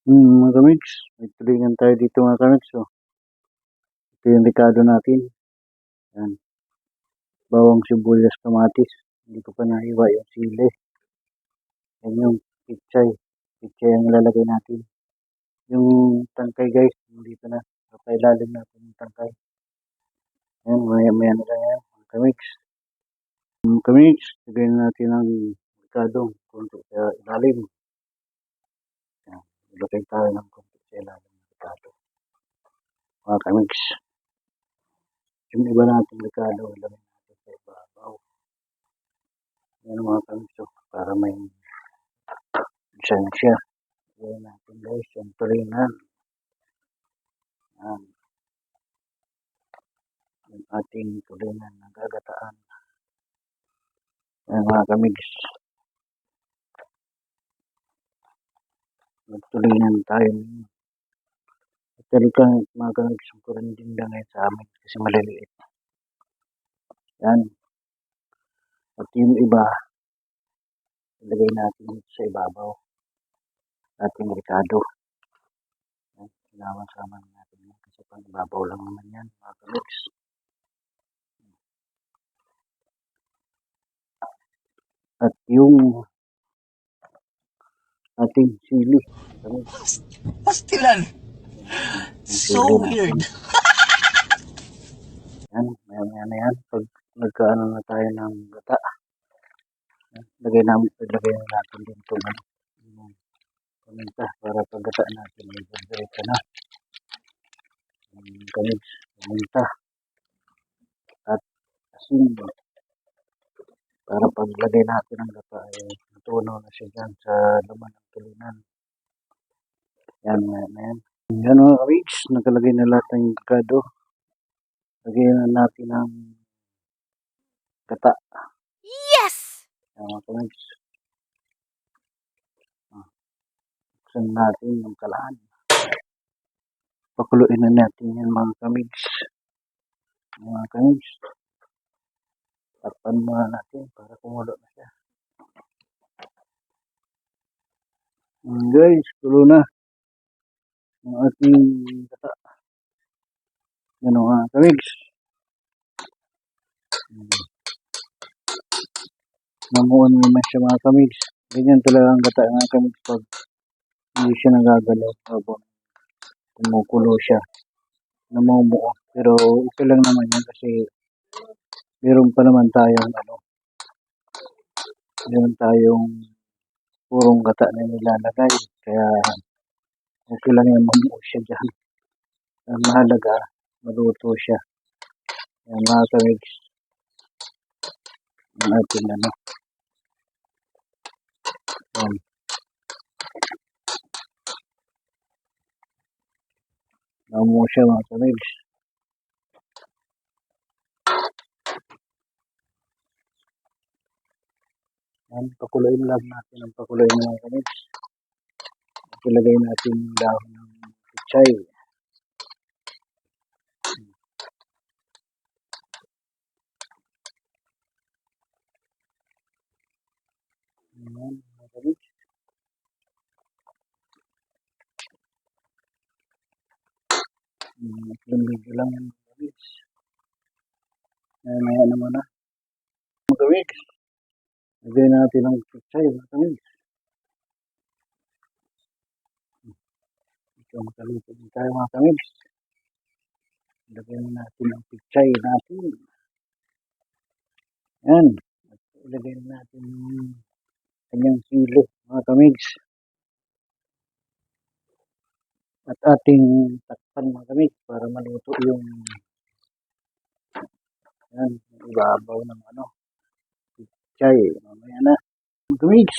Mga kamigs, may tulingan tayo dito mga kamigs. So, ito yung rekado natin. Yan. Bawang sibuyas, kamatis. Hindi ko pa naiwa yung sili. Yan yung pichay. Pichay ang ilalagay natin. Yung tangkay guys, dito na. Papailalim natin yung tangkay. Yan, maya na lang yan. Mga kamigs. Mga kamigs, lagayin natin ang rekado. Kunti sa ilalim. Yan. Ilagay tayo ng kunti sa ilalim ng rekado. Mga kamigs. Yung iba natin rekado, ilagay natin sa ibabaw. Yan mga kamigs. So, para may lisensya. Yan natin guys, yung tulingan. Yan. Yung ating tulingan na gagataan. Yan mga kamigs. Magtulingan tayo. Talagang mga kamigs, kurang din lang ngayon sa amin kasi maliliit. Yan. At yung iba, ilagay natin sa ibabaw. Ating rekado. Yan. Sinama-sama natin yan kasi pang ibabaw lang naman yan mga kamigs. At yung ating sili. Pastilan. So weird. Yan, maya na yan. Pag nagkaano na tayo ng gata, ilagay na natin dito ng paminta para pag gata natin may diretso na. Kamigs, paminta at asin para paglagay natin ng gata ay natunaw na siya dyan sa laman ng tulingan. Yan, maya na yan. Yan mga kamigs, nakalagay na lahat ng rekado. Lagyan na natin ang gata. Yes! Yan mga kamigs. Buksan natin yung kalaan. Pakuluin na natin yan mga kamigs. Mga kamigs. Takpan muna natin para kumulo na siya. Guys, kulo na ang ating gata. Yan mga kamigs. Namuon naman siya mga kamigs. Ganyan talaga ang gata mga kamigs pag hindi siya nagagalaw habang kumukulo siya. Namumuo. Pero ito lang naman yan kasi meron pa naman tayong meron tayong purong gata na nilalagay. Kaya okay lang yan, mamuo siya dyan. Ang mahalaga, maluto siya. Yan mga kamigs. Ang ating yan. Mamuo siya mga kamigs. Yan, pakuluin lang natin ang pakuluin mga kamigs. Ilagay natin yung dahon ng pichay. Yan, mga kamigs. Medyo lang yan mga kamigs. Maya naman na. Mga kamigs. Lagay natin ang pichay mga kamigs. Ito makaluto din tayo mga kamigs. Lagay natin ang pichay natin. Yan. At ilagay natin yung kanyang sili mga kamigs. At ating takpan mga kamigs para maluto yung yan, ibabaw ng pichay. Mamaya na. Mga kamigs,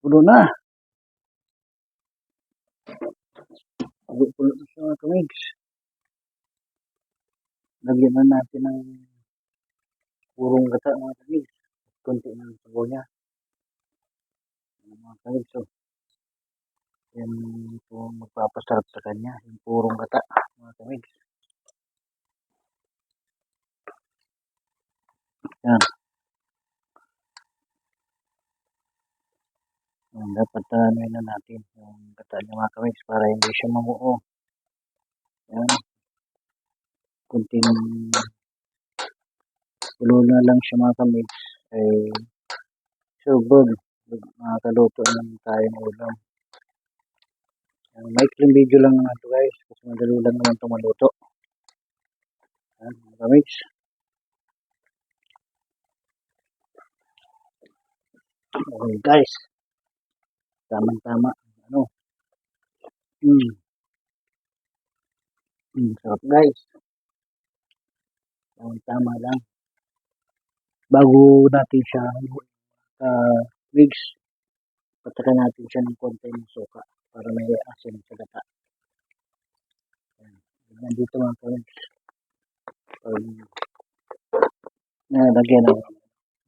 pulo na. Pulo na siya mga kamigs. Lagyan na natin ng purong gata mga kamigs. Kunti ng sabaw niya. Mga kamigs, so. Yan ito magpapasarap sa kanya. Yung purong gata mga kamigs. Yan. Yan, dapat ano na natin yung gata niya mga kamiks para hindi siya mamuo. Yan. Kunting kulo na lang siya mga kamiks. So good. Makakaluto na tayo ng ulam. Maikling video lang naman ito guys. Kasi madali lang naman ito maluto. Yan, mga kamiks. Okay guys. Tama-tama. Ano? Sarap guys. Tama lang. Bago natin siya mix, patakan natin siya ng konti ng suka para may asin sa gata. Nandito mga kamiks. Lagyan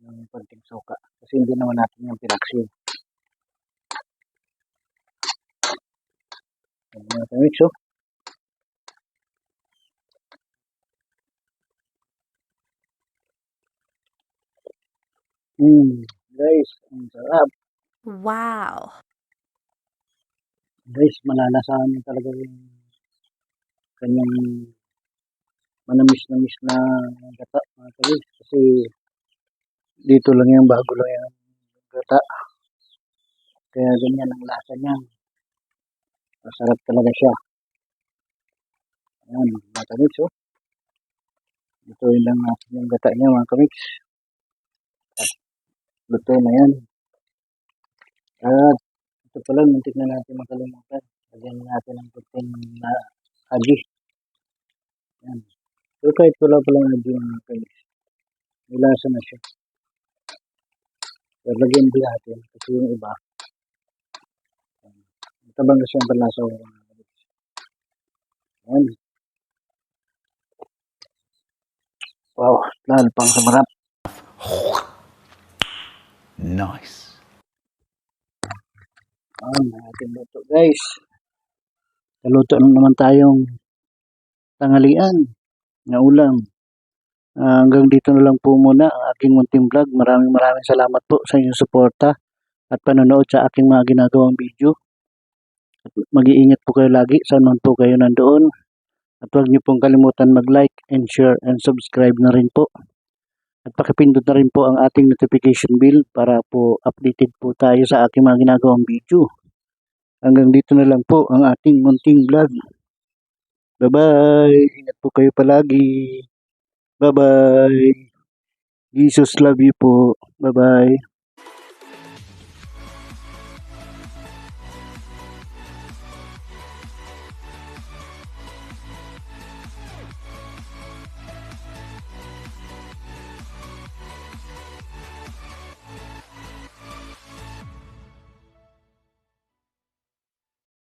ng konting suka. Kasi hindi naman natin yung pinaksin. Mga kamiks, oh. Guys, ang sarap. Wow. Guys, malalasahan nyo talaga yung kanyang manamis-namis na gata mga kamiks. Kasi dito lang yung bago lang yung gata. Kaya ganyan ang lasa niya. Masarap talaga siya. Ayan, mga kamiks, oh. Ito lang natin yung gata niya mga kamiks. Luto na yan. At ito pala, muntik na natin makalimutan. Lagyan natin ang puting na aji. Yan. So kahit wala palang aji mga kamiks, may lasa na siya. Pero lagyan din natin kasi yung iba, matabang kasi ang palasa ko mga kamiks. Yan. Wow, lalo pang sumarap. Nice. Ating luto guys. Naluto naman tayong tanghalian na ulam. Hanggang dito na lang po muna ang aking munting vlog. Maraming salamat po sa inyong suporta at panonood sa aking mga ginagawang video. At mag-iingat po kayo lagi saan man po kayo nandoon. At huwag niyo pong kalimutan mag-like and share and subscribe na rin po. At pakipindot na rin po ang ating notification bell para po updated po tayo sa aking mga ginagawang video. Hanggang dito na lang po ang ating munting vlog. Bye-bye! Ingat po kayo palagi. Bye-bye! Jesus love you po. Bye-bye!